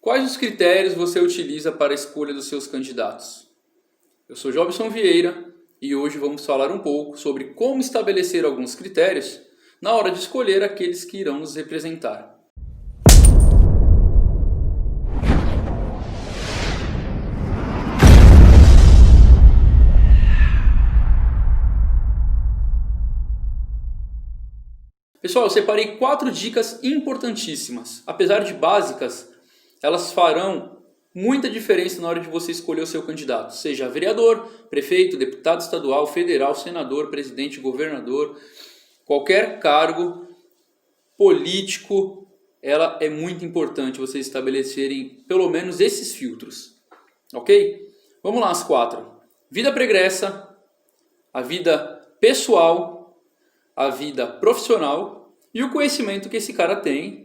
Quais os critérios você utiliza para a escolha dos seus candidatos? Eu sou Jobson Vieira e hoje vamos falar um pouco sobre como estabelecer alguns critérios na hora de escolher aqueles que irão nos representar. Pessoal, eu separei 4 dicas importantíssimas. Apesar de básicas, elas farão muita diferença na hora de você escolher o seu candidato. Seja vereador, prefeito, deputado estadual, federal, senador, presidente, governador, qualquer cargo político, ela é muito importante vocês estabelecerem pelo menos esses filtros. Ok? Vamos lá, as 4. Vida pregressa, a vida pessoal, a vida profissional e o conhecimento que esse cara tem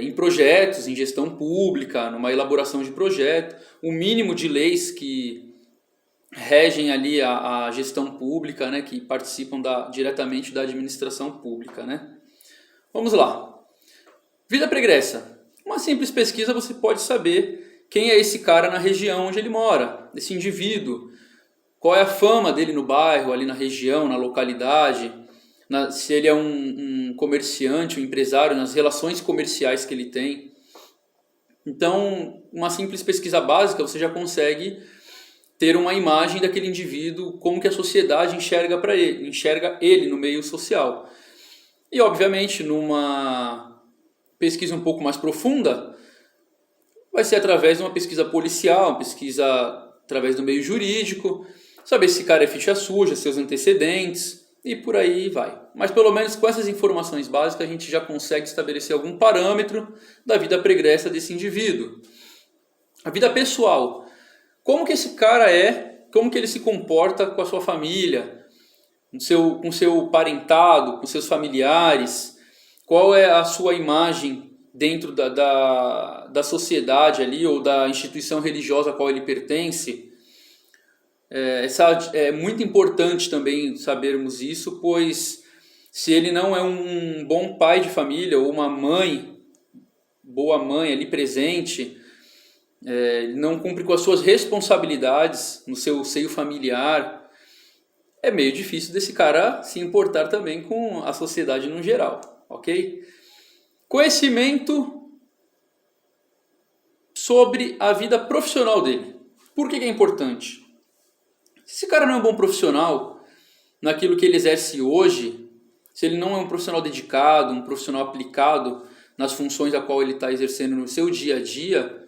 em projetos, em gestão pública, numa elaboração de projeto, o mínimo de leis que regem ali a gestão pública, né, que participam diretamente da administração pública, né? Vamos lá. Vida pregressa. Uma simples pesquisa você pode saber quem é esse cara na região onde ele mora, esse indivíduo. Qual é a fama dele no bairro, ali na região, na localidade, se ele é um comerciante, um empresário, nas relações comerciais que ele tem. Então, uma simples pesquisa básica, você já consegue ter uma imagem daquele indivíduo, como que a sociedade enxerga ele no meio social. E, obviamente, numa pesquisa um pouco mais profunda, vai ser através de uma pesquisa policial, uma pesquisa através do meio jurídico, saber se esse cara é ficha suja, seus antecedentes e por aí vai. Mas pelo menos com essas informações básicas a gente já consegue estabelecer algum parâmetro da vida pregressa desse indivíduo. A vida pessoal. Como que esse cara é, como que ele se comporta com a sua família, com seu parentado, com seus familiares, qual é a sua imagem dentro da sociedade ali ou da instituição religiosa a qual ele pertence. É muito importante também sabermos isso, pois se ele não é um bom pai de família ou uma boa mãe ali presente, não cumpre com as suas responsabilidades no seu seio familiar, é meio difícil desse cara se importar também com a sociedade no geral, ok? Conhecimento sobre a vida profissional dele. Por que é importante? Se esse cara não é um bom profissional naquilo que ele exerce hoje, se ele não é um profissional dedicado, um profissional aplicado nas funções a qual ele está exercendo no seu dia a dia,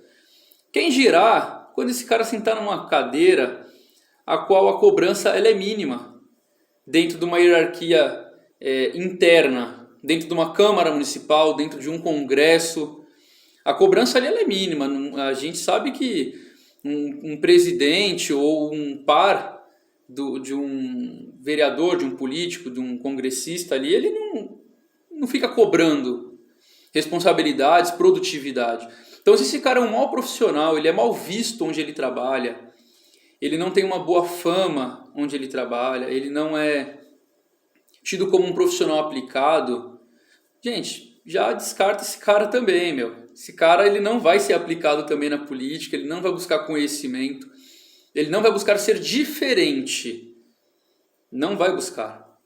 quem dirá quando esse cara sentar numa cadeira a qual a cobrança ela é mínima, dentro de uma hierarquia interna, dentro de uma Câmara Municipal, dentro de um Congresso, a cobrança ali ela é mínima. A gente sabe que um presidente ou um par de um vereador, de um político, de um congressista ali, ele não fica cobrando responsabilidades, produtividade. Então, se esse cara é um mau profissional, ele é mal visto onde ele trabalha, ele não tem uma boa fama onde ele trabalha, ele não é tido como um profissional aplicado, gente, já descarta esse cara também, meu. Esse cara ele não vai ser aplicado também na política, ele não vai buscar conhecimento, ele não vai buscar ser diferente. Não vai buscar.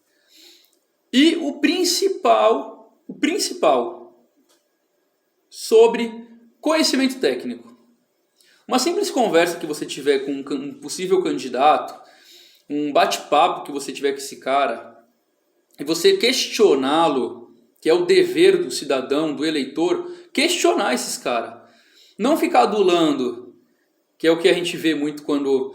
E o principal sobre conhecimento técnico. Uma simples conversa que você tiver com um possível candidato, um bate-papo que você tiver com esse cara, e você questioná-lo, que é o dever do cidadão, do eleitor, questionar esses caras. Não ficar adulando, que é o que a gente vê muito quando,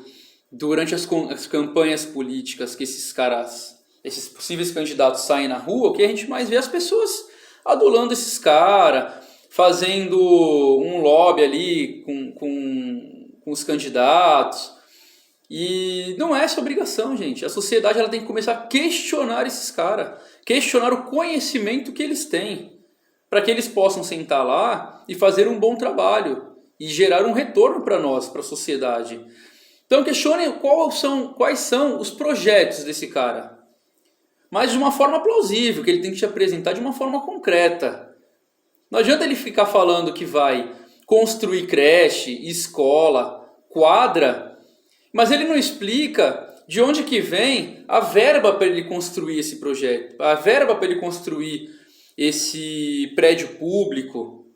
durante as campanhas políticas, que esses possíveis candidatos saem na rua, o que a gente mais vê as pessoas adulando esses caras, fazendo um lobby ali com os candidatos. E não é essa obrigação, gente. A sociedade ela tem que começar a questionar esses caras, questionar o conhecimento que eles têm, para que eles possam sentar lá e fazer um bom trabalho e gerar um retorno para nós, para a sociedade. Então questionem quais são os projetos desse cara, mas de uma forma plausível, que ele tem que te apresentar de uma forma concreta. Não adianta ele ficar falando que vai construir creche, escola, quadra, mas ele não explica de onde que vem a verba para ele construir esse projeto, a verba para ele construir esse prédio público.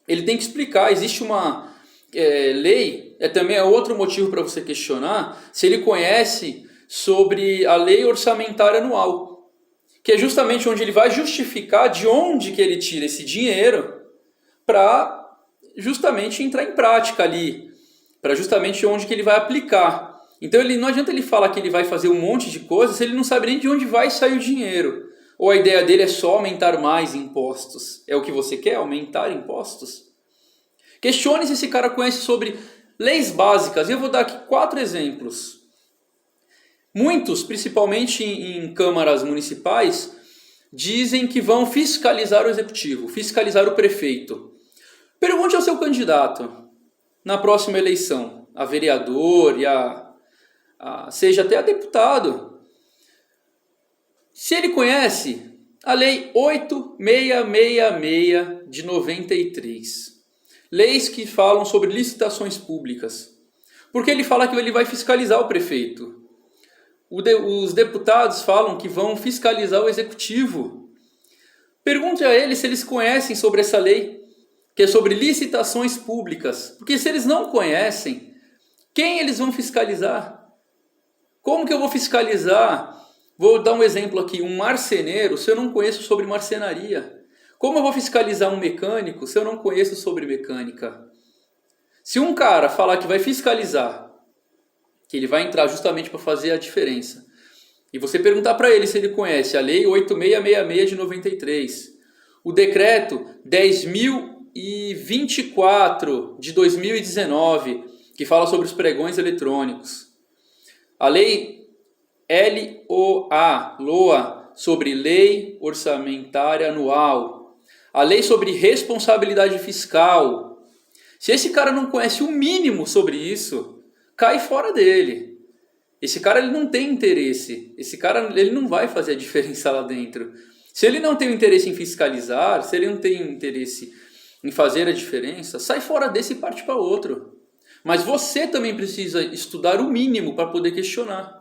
Ele tem que explicar, existe uma lei, também é outro motivo para você questionar se ele conhece sobre a lei orçamentária anual, que é justamente onde ele vai justificar de onde que ele tira esse dinheiro para justamente entrar em prática ali, para justamente onde que ele vai aplicar. Então não adianta ele falar que ele vai fazer um monte de coisas se ele não sabe nem de onde vai sair o dinheiro. Ou a ideia dele é só aumentar mais impostos. É o que você quer? Aumentar impostos? Questione se esse cara conhece sobre leis básicas. Eu vou dar aqui 4 exemplos. Muitos, principalmente em câmaras municipais, dizem que vão fiscalizar o executivo, fiscalizar o prefeito. Pergunte ao seu candidato na próxima eleição, a vereador e seja até a deputado. Se ele conhece a Lei 8666 de 93, leis que falam sobre licitações públicas, porque ele fala que ele vai fiscalizar o prefeito. Os deputados falam que vão fiscalizar o executivo. Pergunte a eles se eles conhecem sobre essa lei, que é sobre licitações públicas. Porque se eles não conhecem, quem eles vão fiscalizar? Como que eu vou fiscalizar? Vou dar um exemplo aqui, um marceneiro, se eu não conheço sobre marcenaria. Como eu vou fiscalizar um mecânico se eu não conheço sobre mecânica? Se um cara falar que vai fiscalizar, que ele vai entrar justamente para fazer a diferença, e você perguntar para ele se ele conhece a Lei 8666 de 93, o Decreto 10.024 de 2019, que fala sobre os pregões eletrônicos, a Lei LOA, sobre Lei Orçamentária Anual, a Lei sobre Responsabilidade Fiscal. Se esse cara não conhece o mínimo sobre isso, cai fora dele. Esse cara ele não tem interesse. Esse cara ele não vai fazer a diferença lá dentro. Se ele não tem o interesse em fiscalizar, se ele não tem interesse em fazer a diferença, sai fora desse e parte para outro. Mas você também precisa estudar o mínimo para poder questionar.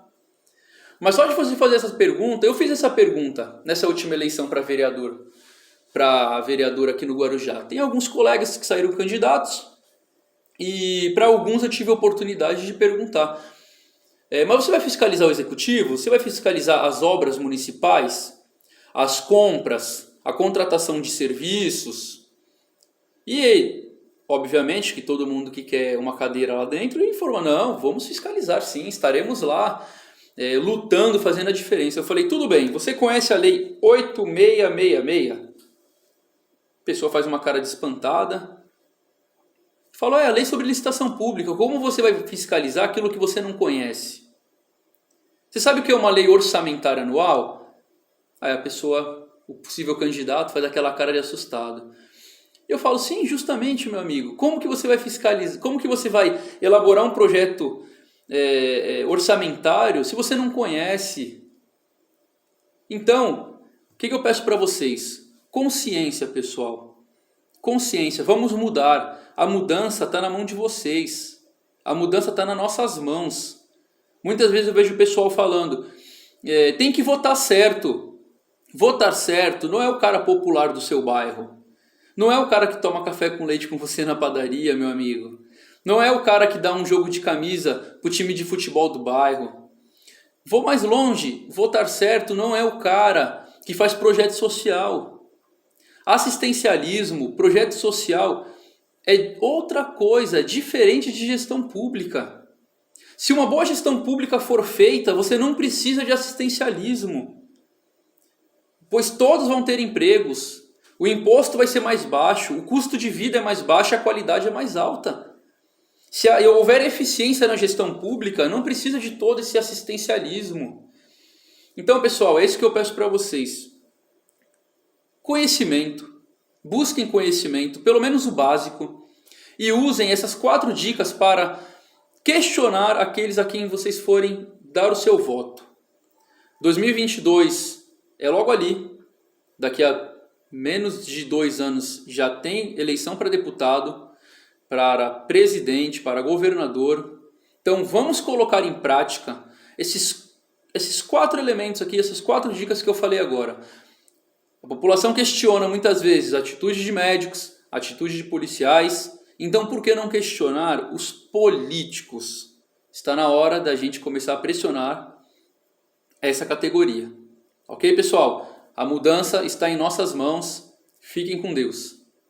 Mas só de você fazer essa pergunta, eu fiz essa pergunta nessa última eleição para vereador aqui no Guarujá. Tem alguns colegas que saíram candidatos e para alguns eu tive a oportunidade de perguntar. Mas você vai fiscalizar o executivo? Você vai fiscalizar as obras municipais? As compras? A contratação de serviços? E obviamente que todo mundo que quer uma cadeira lá dentro informa, não, vamos fiscalizar sim, estaremos lá lutando, fazendo a diferença. Eu falei, tudo bem, você conhece a Lei 8666? A pessoa faz uma cara de espantada. Falou, a lei sobre licitação pública, como você vai fiscalizar aquilo que você não conhece? Você sabe o que é uma lei orçamentária anual? Aí a pessoa, o possível candidato, faz aquela cara de assustado. Eu falo, sim, justamente, meu amigo, como que você vai fiscalizar, como que você vai elaborar um projeto orçamentário se você não conhece? Então, o que eu peço para vocês? Consciência, pessoal. Consciência, vamos mudar. A mudança está na mão de vocês. A mudança está nas nossas mãos. Muitas vezes eu vejo o pessoal falando, tem que votar certo. Votar certo não é o cara popular do seu bairro. Não é o cara que toma café com leite com você na padaria, meu amigo. Não é o cara que dá um jogo de camisa pro time de futebol do bairro. Vou mais longe. Votar certo não é o cara que faz projeto social. Assistencialismo, projeto social é outra coisa, diferente de gestão pública. Se uma boa gestão pública for feita, você não precisa de assistencialismo. Pois todos vão ter empregos, o imposto vai ser mais baixo, o custo de vida é mais baixo, a qualidade é mais alta. Se houver eficiência na gestão pública, não precisa de todo esse assistencialismo. Então, pessoal, é isso que eu peço para vocês. Conhecimento. Busquem conhecimento, pelo menos o básico, e usem essas 4 dicas para questionar aqueles a quem vocês forem dar o seu voto. 2022 é logo ali. Daqui a menos de 2 anos já tem eleição para deputado. para presidente, para governador. Então vamos colocar em prática esses 4 elementos aqui, essas 4 dicas que eu falei agora. A população questiona muitas vezes a atitude de médicos, a atitude de policiais. Então por que não questionar os políticos? Está na hora da gente começar a pressionar essa categoria. Ok, pessoal? A mudança está em nossas mãos. Fiquem com Deus.